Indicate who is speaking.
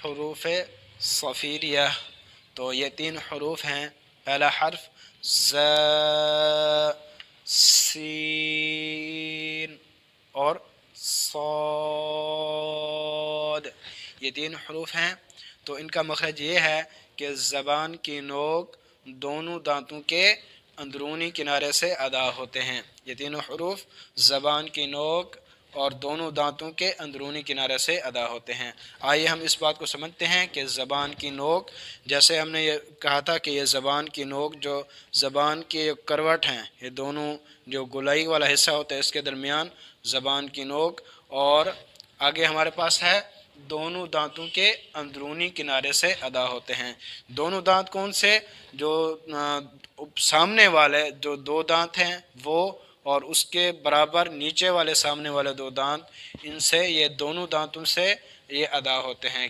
Speaker 1: हरूफ सफ़ीरिया। तो ये 3 हरूफ हैं। पहला हर्फ ज़, सीन और सॉद। ये 3 हरूफ हैं। तो इनका मखरज ये है कि ज़बान की नोक दोनों दांतों के अंदरूनी किनारे से अदा होते हैं। ये तीनों हरूफ ज़बान की नोक और दोनों दांतों के अंदरूनी किनारे से अदा होते हैं। आइए हम इस बात को समझते हैं कि ज़बान की नोक, जैसे हमने ये कहा था कि ये ज़बान की नोक जो ज़बान के करवट हैं, ये दोनों जो गोलाई वाला हिस्सा होता है इसके दरमियान ज़बान की नोक, और आगे हमारे पास है दोनों दांतों के अंदरूनी किनारे से अदा होते हैं। दोनों दांत कौन से? जो सामने वाले जो 2 दांत हैं वो, और उसके बराबर नीचे वाले सामने वाले 2 दांत, इनसे ये दोनों दांतों से ये अदा होते हैं।